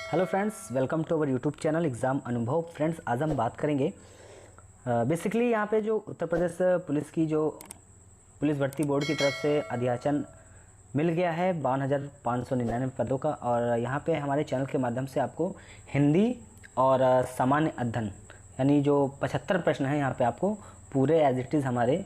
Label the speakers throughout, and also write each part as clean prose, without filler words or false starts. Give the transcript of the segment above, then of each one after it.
Speaker 1: Hello friends, welcome to our YouTube channel exam Anubhav. Friends, आज हम बात करेंगे बेसिकली यहाँ पे जो उत्तर प्रदेश पुलिस की जो पुलिस भर्ती बोर्ड की तरफ से अध्याचन मिल गया है 52,599 पदों का। और यहाँ पे हमारे चैनल के माध्यम से आपको हिंदी और सामान्य अध्ययन यानी जो 75 प्रश्न हैं यहाँ पे आपको पूरे एज इट इज़ हमारे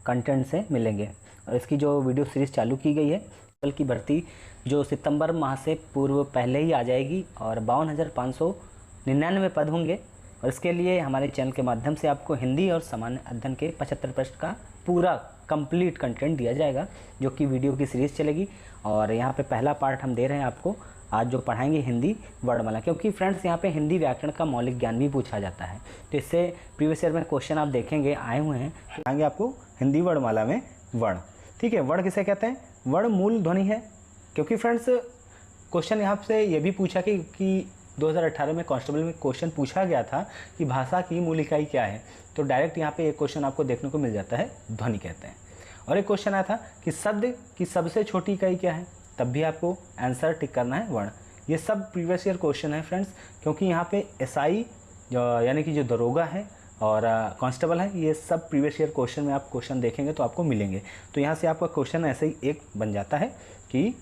Speaker 1: कंटेंट से मिलेंगे। और इसकी जो वीडियो सीरीज़ चालू की गई है कल की भर्ती जो सितंबर माह से पूर्व पहले ही आ जाएगी और 52,599 पद होंगे। और इसके लिए हमारे चैनल के माध्यम से आपको हिंदी और सामान्य अध्ययन के 75 प्रश्न का पूरा कंप्लीट कंटेंट दिया जाएगा, जो कि वीडियो की सीरीज़ चलेगी। और यहाँ पे पहला पार्ट हम दे रहे हैं आपको आज, जो पढ़ाएंगे हिंदी वर्णमाला, क्योंकि फ्रेंड्स यहाँ पे हिंदी व्याकरण का मौलिक ज्ञान भी पूछा जाता है। तो इससे प्रीवियस ईयर में क्वेश्चन आप देखेंगे आए हुए हैं। आएंगे आपको हिंदी वर्णमाला में वर्ण, ठीक है। वर्ण किसे कहते हैं? वर्ण मूल ध्वनि है। क्योंकि फ्रेंड्स क्वेश्चन यहाँ से ये भी पूछा कि 2018 में कांस्टेबल में क्वेश्चन पूछा गया था कि भाषा की मूल इकाई क्या है। तो डायरेक्ट यहाँ पे एक क्वेश्चन आपको देखने को मिल जाता है, ध्वनि कहते हैं। और एक क्वेश्चन आया था कि शब्द की सबसे छोटी इकाई क्या है, तब भी आपको आंसर टिक करना है वर्ण। ये सब प्रीवियस ईयर क्वेश्चन है फ्रेंड्स, क्योंकि यहाँ पे एसआई यानी कि जो दरोगा है और कांस्टेबल है, ये सब प्रीवियस ईयर क्वेश्चन में आप क्वेश्चन देखेंगे तो आपको मिलेंगे। तो यहाँ से आपका क्वेश्चन ऐसे ही एक बन जाता है कि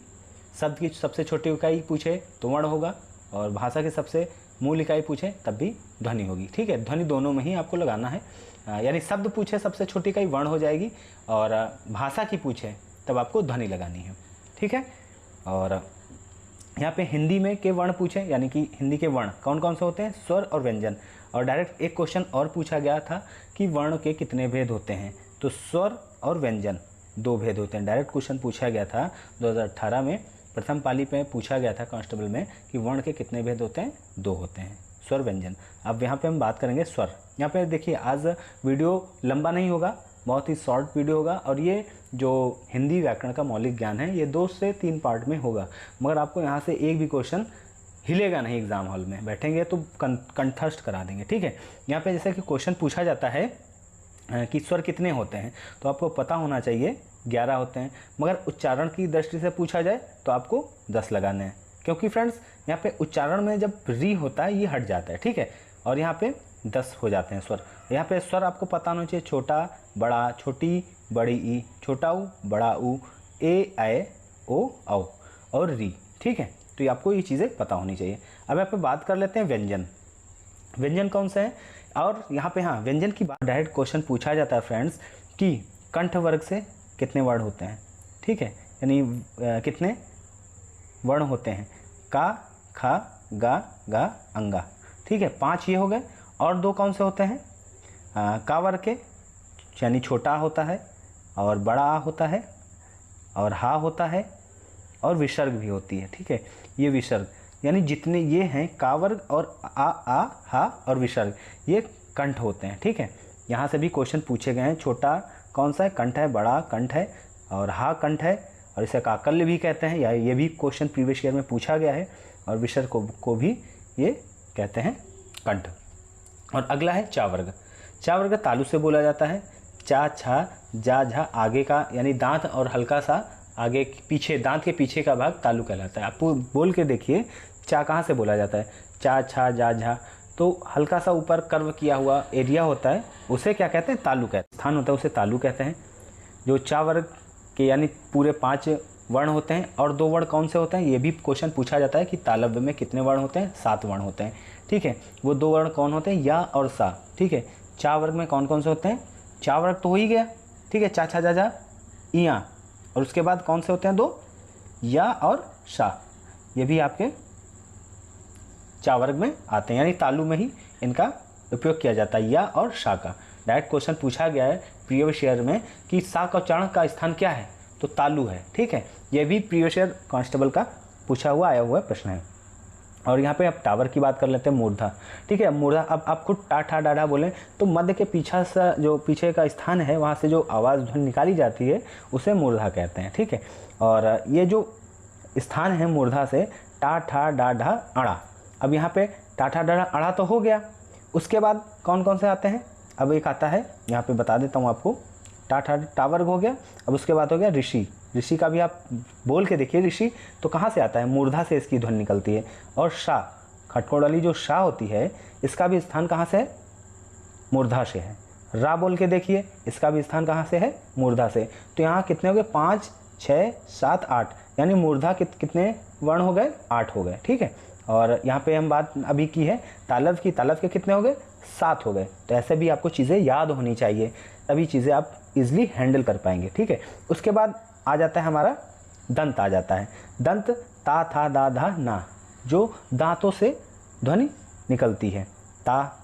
Speaker 1: शब्द की सबसे छोटी इकाई पूछे तो वर्ण होगा, और भाषा की सबसे मूल इकाई पूछे तब भी ध्वनि होगी, ठीक है। ध्वनि दोनों में ही आपको लगाना है, यानी शब्द पूछे सबसे छोटी इकाई वर्ण हो जाएगी, और भाषा की पूछे तब आपको ध्वनि लगानी है, ठीक है। और यहाँ पे हिंदी में के वर्ण पूछे, यानी कि हिंदी के वर्ण कौन कौन से होते हैं? स्वर और व्यंजन। और डायरेक्ट एक क्वेश्चन और पूछा गया था कि वर्ण के कितने भेद होते हैं, तो स्वर और व्यंजन दो भेद होते हैं। डायरेक्ट क्वेश्चन पूछा गया था 2018 में, प्रथम पाली पे पूछा गया था कांस्टेबल में कि वर्ण के कितने भेद होते हैं? दो होते हैं, स्वर व्यंजन। अब यहाँ पे हम बात करेंगे स्वर। यहाँ पे देखिए आज वीडियो लंबा नहीं होगा, बहुत ही शॉर्ट वीडियो होगा। और ये जो हिंदी व्याकरण का मौलिक ज्ञान है ये 2 से 3 पार्ट में होगा, मगर आपको यहाँ से एक भी क्वेश्चन हिलेगा नहीं। एग्जाम हॉल में बैठेंगे तो कंठस्थ करा देंगे, ठीक है। यहाँ पे जैसे कि क्वेश्चन पूछा जाता है कि स्वर कितने होते हैं, तो आपको पता होना चाहिए 11 होते हैं, मगर उच्चारण की दृष्टि से पूछा जाए तो आपको 10 लगाने हैं। क्योंकि फ्रेंड्स यहाँ पे उच्चारण में जब री होता है ये हट जाता है, ठीक है। और यहाँ पे 10 हो जाते हैं स्वर। यहाँ पे स्वर आपको पता होना चाहिए, छोटा बड़ा, छोटी बड़ी ई, छोटा ऊ बड़ा ऊ, ए ऐ ओ औ और री, ठीक है। तो ये आपको ये चीज़ें पता होनी चाहिए। अब यहाँ पे बात कर लेते हैं व्यंजन। व्यंजन कौन सा है? और यहाँ पे हाँ, व्यंजन की बात डायरेक्ट क्वेश्चन पूछा जाता है फ्रेंड्स कि कंठ वर्ग से कितने वर्ण होते हैं, ठीक है। यानी कितने वर्ण होते हैं? का, खा, गा, गा, अंगा, ठीक है। 5 ये हो गए। और 2 कौन से होते हैं? का वर्ग के, यानी छोटा होता है और बड़ा आ होता है और हा होता है और विसर्ग भी होती है, ठीक है। ये विसर्ग यानी जितने ये हैं का वर्ग और आ हा और विसर्ग, ये कंठ होते हैं, ठीक है। यहाँ से भी क्वेश्चन पूछे गए हैं। छोटा कौन सा है? कंठ है। बड़ा कंठ है और हा कंठ है, और इसे काकल्य भी कहते हैं, या ये भी क्वेश्चन प्रीवियस ईयर में पूछा गया है। और विसर्ग को भी ये कहते हैं कंठ। और अगला है चा वर्ग। चा वर्ग तालु से बोला जाता है। चा, छा, जा, झा आगे का, यानी दांत और हल्का सा आगे पीछे, दांत के पीछे का भाग तालु कहलाता है। आप बोल के देखिए चा कहाँ से बोला जाता है? चा, छा, जा, झा, तो हल्का सा ऊपर कर्व किया हुआ एरिया होता है, उसे क्या कहते हैं? तालु कहते हैं। स्थान होता है उसे तालु कहते हैं। जो चा वर्ग के यानी पूरे 5 वर्ण होते हैं। और 2 वर्ण कौन से होते हैं? ये भी क्वेश्चन पूछा जाता है कि तालव्य में कितने वर्ण होते हैं? 7 वर्ण होते हैं, ठीक है। वो 2 वर्ण कौन होते हैं? या और सा, ठीक है। चा वर्ग में कौन कौन से होते हैं? चा वर्ग तो हो ही गया, ठीक है। चा, छा, जा, झा, इया। और उसके बाद कौन से होते हैं? 2 या और सा, ये भी आपके चा वर्ग में आते हैं, यानी तालु में ही इनका उपयोग किया जाता है, या और सा का। डायरेक्ट क्वेश्चन पूछा गया है प्रीवियस ईयर में कि सा का उच्चारण का स्थान क्या है, तो तालु है, ठीक है। यह भी प्रीवियस ईयर कांस्टेबल का पूछा हुआ आया हुआ प्रश्न है। और यहाँ पे अब टावर की बात कर लेते हैं, मूर्धा, ठीक है। मूर्धा, अब आप खुद टा, ठा, डाढ़ा बोलें तो मध्य के पीछा से जो पीछे का स्थान है वहाँ से जो आवाज़ ध्वनि निकाली जाती है उसे मूर्धा कहते हैं, ठीक है। और ये जो स्थान है मूर्धा से, टा, ठा, डा, ढा, अड़ा। अब यहाँ पे टा, ठा, डा, अड़ा तो हो गया। उसके बाद कौन कौन से आते हैं? अब एक आता है, यहाँ पे बता देता हूँ आपको, टा, ठा, टा वर्ग हो गया। अब उसके बाद हो गया ऋषि, ऋषि का भी आप बोल के देखिए, ऋषि तो कहाँ से आता है, मूर्धा से इसकी ध्वनि निकलती है। और शाह, खटखड़ वाली जो शाह होती है इसका भी स्थान कहाँ से है, मूर्धा से है। रा बोल के देखिए, इसका भी स्थान कहाँ से है, मूर्धा से। तो यहाँ कितने हो गए, 5, 6, 7, 8, यानी मूर्धा कितने वर्ण हो गए, 8 हो गए, ठीक है। और यहाँ पे हम बात अभी की है तालव की, तालव के कितने हो गए, 7 हो गए। तो ऐसे भी आपको चीज़ें याद होनी चाहिए, तभी चीज़ें आप इजीली हैंडल कर पाएंगे, ठीक है। उसके बाद आ जाता है हमारा दंत आ जाता है। दंत ता, था, दा, धा, ना, जो दांतों से ध्वनि निकलती है। ता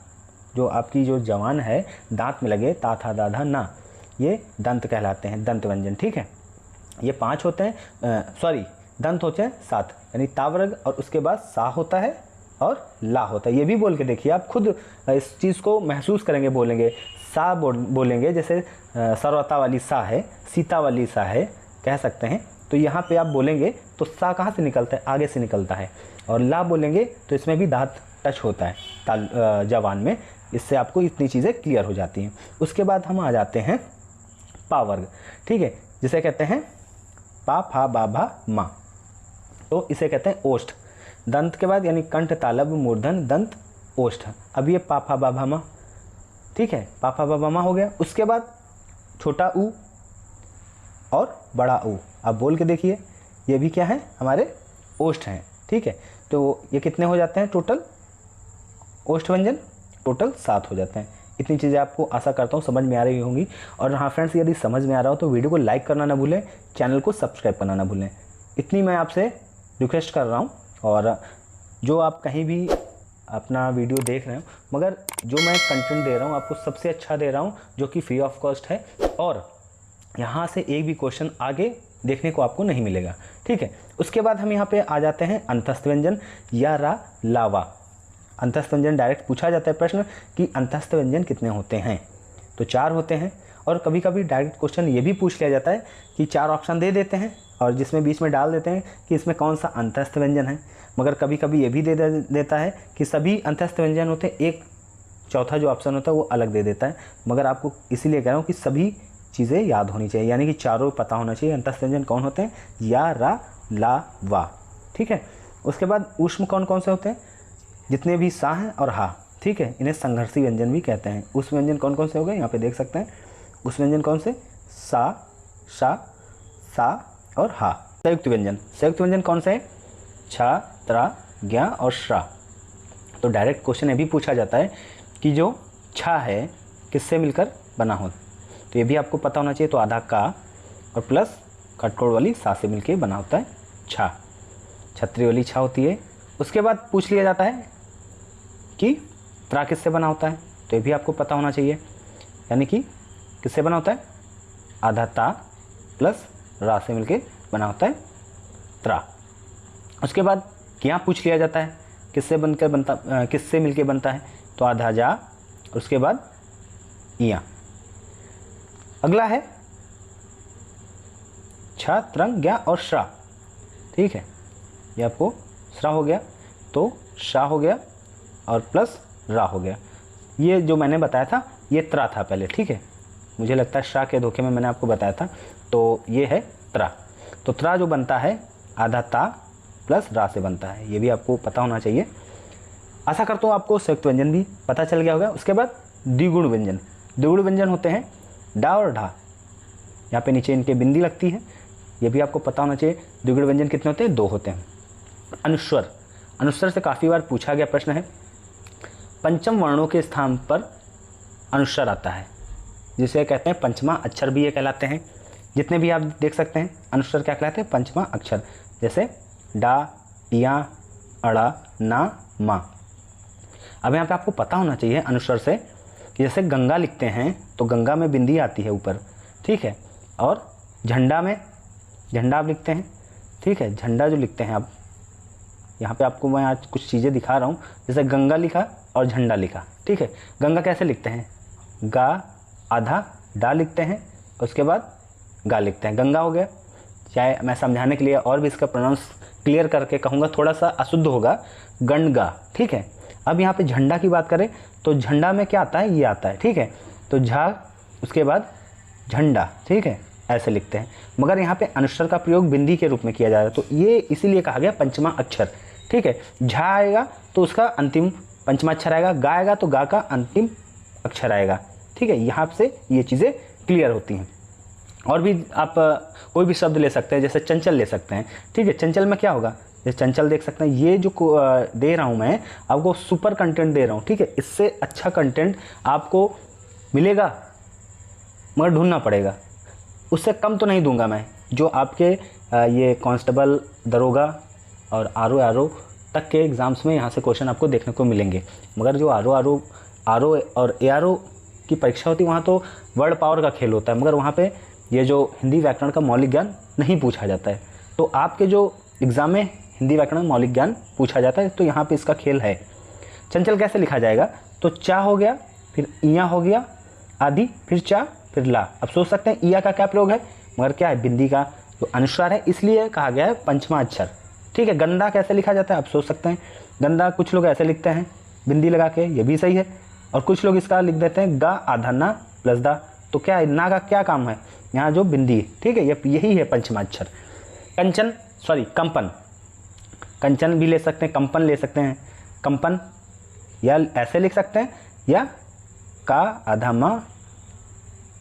Speaker 1: जो आपकी जो जवान है दांत में लगे, ता, था, दा, धा, ना, ये दंत कहलाते हैं, दंत व्यंजन, ठीक है। ये 5 होते हैं, दंत होते हैं 7, यानी तावर्ग, और उसके बाद सा होता है और ला होता है। ये भी बोल के देखिए, आप खुद इस चीज़ को महसूस करेंगे, बोलेंगे सा बोलेंगे, जैसे सरवता वाली सा है, सीता वाली सा है, कह सकते हैं। तो यहाँ पे आप बोलेंगे तो सा कहाँ से निकलता है, आगे से निकलता है। और ला बोलेंगे तो इसमें भी दांत टच होता है जवान में। इससे आपको इतनी चीज़ें क्लियर हो जाती हैं। उसके बाद हम आ जाते हैं पा वर्ग, ठीक है, जिसे कहते हैं पा, फा, बा, भा, मा। तो इसे कहते हैं ओष्ठ। दंत के बाद यानी कंठ, तालव, मूर्धन, दंत, ओष्ठ। अब ये पा, फा, बा, भा, मा, ठीक है, पा, फा, बा, भा, मा हो गया। उसके बाद छोटा ऊ और बड़ा ऊ, आप बोल के देखिए, ये भी क्या है, हमारे ओष्ठ हैं, ठीक है। तो ये कितने हो जाते हैं टोटल, ओष्ठ व्यंजन टोटल 7 हो जाते हैं। इतनी चीज़ें आपको आशा करता हूँ समझ में आ रही होंगी। और हाँ फ्रेंड्स, यदि समझ में आ रहा हो तो वीडियो को लाइक करना ना भूलें, चैनल को सब्सक्राइब करना ना भूलें। इतनी मैं आपसे रिक्वेस्ट कर रहा हूँ। और जो आप कहीं भी अपना वीडियो देख रहे हो, मगर जो मैं कंटेंट दे रहा हूँ आपको सबसे अच्छा दे रहा हूँ, जो कि फ्री ऑफ कॉस्ट है, और यहाँ से एक भी क्वेश्चन आगे देखने को आपको नहीं मिलेगा, ठीक है। उसके बाद हम यहाँ पे आ जाते हैं अंतस्थ व्यंजन, या, रा, लावा। अंतस्थ व्यंजन डायरेक्ट पूछा जाता है प्रश्न कि अंतस्थ व्यंजन कितने होते हैं, तो 4 होते हैं। और कभी कभी डायरेक्ट क्वेश्चन ये भी पूछ लिया जाता है कि 4 ऑप्शन दे देते हैं और जिसमें बीच में डाल देते हैं कि इसमें कौन सा अंतस्थ व्यंजन है। मगर कभी कभी ये भी दे देता है कि सभी अंतस्थ व्यंजन होते हैं, एक चौथा जो ऑप्शन होता है वो अलग दे देता है। मगर आपको इसीलिए कह रहा हूँ कि सभी चीज़ें याद होनी चाहिए, यानी कि चारों पता होना चाहिए अंतस्थ व्यंजन कौन होते हैं, या, रा, ला, वा, ठीक है। उसके बाद ऊष्म कौन कौन से होते हैं, जितने भी सा हैं और हा, ठीक है, इन्हें संघर्षी व्यंजन भी कहते हैं। उस व्यंजन कौन कौन से हो गए, यहाँ पे देख सकते हैं। उस व्यंजन कौन से, सा, शा, सा और हा। संयुक्त व्यंजन, संयुक्त व्यंजन कौन से हैं, छा, त्रा, ज्ञा और श्रा। तो डायरेक्ट क्वेश्चन ये भी पूछा जाता है कि जो छा है किससे मिलकर बना हो, तो ये भी आपको पता होना चाहिए। तो आधा का और प्लस खटखड़ वाली सा से मिलकर बना होता है छा, छतरी वाली छा होती है। उसके बाद पूछ लिया जाता है कि त्रा किससे बना होता है, तो ये भी आपको पता होना चाहिए, यानी कि किससे बना होता है, आधा ता प्लस रा से मिलके बना होता है त्रा। उसके बाद क्या पूछ लिया जाता है, किससे मिलके बनता है, तो आधा जा, उसके बाद इया। अगला है छा, त्रंग, ज्ञा और श्रा, ठीक है। ये आपको श्रा हो गया, तो शा हो गया और प्लस रा हो गया। ये जो मैंने बताया था ये त्रा था पहले, ठीक है, मुझे लगता है शा के धोखे में मैंने आपको बताया था। तो ये है त्रा। तो त्रा जो बनता है आधा ता प्लस रा से बनता है, ये भी आपको पता होना चाहिए। आशा करता हूँ आपको संयुक्त व्यंजन भी पता चल गया होगा। उसके बाद द्विगुण व्यंजन, द्विगुण व्यंजन होते हैं डा और ढा, यहाँ पे नीचे इनके बिंदी लगती है, ये भी आपको पता होना चाहिए। द्विगुण व्यंजन कितने होते हैं, 2 होते हैं। अनुस्वर, अनुस्वर से काफ़ी बार पूछा गया प्रश्न है। पंचम वर्णों के स्थान पर अनुस्वर आता है, जिसे कहते हैं पंचमा अक्षर भी ये कहलाते हैं। जितने भी आप देख सकते हैं अनुस्वर क्या कहलाते हैं, पंचमा अक्षर, जैसे डा, या, अड़ा, ना, मा। अब यहाँ पे आपको पता होना चाहिए अनुस्वर से कि जैसे गंगा लिखते हैं तो गंगा में बिंदी आती है ऊपर, ठीक है, और झंडा में झंडा आप लिखते हैं, ठीक है, झंडा जो लिखते हैं आप, यहाँ पे आपको मैं आज कुछ चीज़ें दिखा रहा हूँ, जैसे गंगा लिखा और झंडा लिखा, ठीक है। गंगा कैसे लिखते हैं, गा, आधा डा लिखते हैं, उसके बाद गा लिखते हैं, गंगा हो गया। चाहे मैं समझाने के लिए और भी इसका प्रोनाउंस क्लियर करके कहूँगा, थोड़ा सा अशुद्ध होगा, गणगा, ठीक है। अब यहाँ पे झंडा की बात करें तो झंडा में क्या आता है, ये आता है, ठीक है। तो झा, उसके बाद झंडा, ठीक है, ऐसे लिखते हैं, मगर यहाँ पे अनुस्वर का प्रयोग बिंदी के रूप में किया जा रहा है, तो ये इसीलिए कहा गया पंचमा अक्षर। ठीक है, झा आएगा तो उसका अंतिम पंचमा अक्षर आएगा, गा आएगा तो गा का अंतिम अक्षर आएगा। ठीक है, यहाँ से ये चीज़ें क्लियर होती हैं। और भी आप कोई भी शब्द ले सकते हैं, जैसे चंचल ले सकते हैं। ठीक है, चंचल में क्या होगा, जैसे चंचल देख सकते हैं, ये जो दे रहा हूँ मैं आपको सुपर कंटेंट दे रहा हूँ। ठीक है, इससे अच्छा कंटेंट आपको मिलेगा मगर ढूंढना पड़ेगा, उससे कम तो नहीं दूंगा मैं। जो आपके ये कांस्टेबल, दरोगा और आरओ तक के एग्ज़ाम्स में यहाँ से क्वेश्चन आपको देखने को मिलेंगे, मगर जो आरओ और एआरओ की परीक्षा होती है वहाँ तो वर्ड पावर का खेल होता है, मगर वहाँ पे ये जो हिंदी व्याकरण का मौलिक ज्ञान नहीं पूछा जाता है। तो आपके जो एग्ज़ाम में हिंदी व्याकरण मौलिक ज्ञान पूछा जाता है, तो यहाँ पे इसका खेल है। चंचल कैसे लिखा जाएगा, तो चा हो गया, फिर इया हो गया आदि, फिर चा, फिर ला। अब सोच सकते हैं इया का क्या प्रयोग है, मगर क्या है, बिंदी का जो अनुस्वार है, इसलिए कहा गया है पंचमा अक्षर। ठीक है, गंदा कैसे लिखा जाता है, आप सोच सकते हैं, गंदा कुछ लोग ऐसे लिखते हैं बिंदी लगा के, ये भी सही है, और कुछ लोग इसका लिख देते हैं गा आधा ना प्लस दा, तो क्या है, ना का क्या काम है यहाँ, जो बिंदी। ठीक है, यही है पंचमा अक्षर। कंचन सॉरी कंपन, कंचन भी ले सकते हैं, कंपन ले सकते हैं, कंपन या ऐसे लिख सकते हैं, या का आधा मा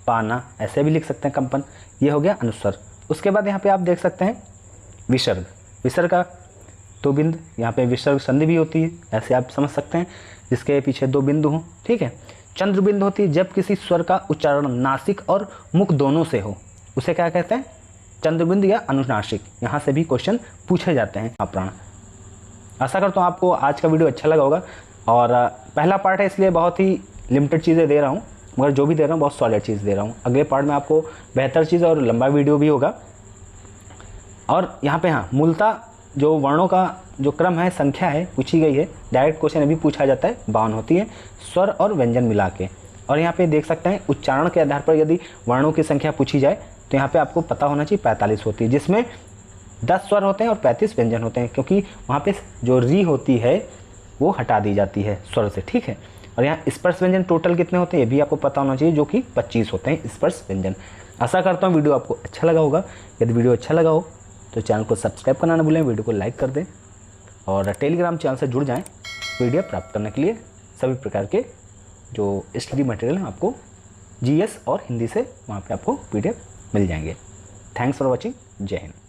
Speaker 1: पाना ऐसे भी लिख सकते हैं कंपन। ये हो गया अनुस्वर। उसके बाद यहाँ पे आप देख सकते हैं विसर्ग, विसर्ग का दो बिंद, यहाँ पे विसर्ग संधि भी होती है, ऐसे आप समझ सकते हैं, जिसके पीछे दो बिंदु हों। ठीक है, चंद्र बिंदु होती है जब किसी स्वर का उच्चारण नासिक और मुख दोनों से हो, उसे क्या कहते हैं, चंद्रबिंदु या अनुनासिक। यहाँ से भी क्वेश्चन पूछे जाते हैं प्राण। आशा करता हूँ आपको आज का वीडियो अच्छा लगा होगा, और पहला पार्ट है इसलिए बहुत ही लिमिटेड चीज़ें दे रहा हूँ, मगर जो भी दे रहा हूँ बहुत सॉलिड चीज़ दे रहा हूँ। अगले पार्ट में आपको बेहतर चीज़ और लंबा वीडियो भी होगा। और यहाँ पे हाँ, मूलतः जो वर्णों का जो क्रम है, संख्या है, पूछी गई है, डायरेक्ट क्वेश्चन अभी पूछा जाता है, 52 होती है, स्वर और व्यंजन मिला के। और यहाँ पे देख सकते हैं उच्चारण के आधार पर यदि वर्णों की संख्या पूछी जाए तो यहाँ पे आपको पता होना चाहिए 45 होती है, जिसमें 10 स्वर होते हैं और 35 व्यंजन होते हैं, क्योंकि वहाँ पे जो री होती है वो हटा दी जाती है स्वर से। ठीक है, और यहाँ स्पर्श व्यंजन टोटल कितने होते हैं ये भी आपको पता होना चाहिए, जो कि 25 होते हैं स्पर्श व्यंजन। आशा करता हूँ वीडियो आपको अच्छा लगा होगा। यदि वीडियो अच्छा लगा हो तो चैनल को सब्सक्राइब करना ना भूलें, वीडियो को लाइक कर दें, और टेलीग्राम चैनल से जुड़ जाएँ वीडियो प्राप्त करने के लिए। सभी प्रकार के जो स्टडी मटेरियल हैं आपको जीएस और हिंदी से वहाँ पे आपको PDF मिल जाएंगे। Thanks for watching. जय हिंद।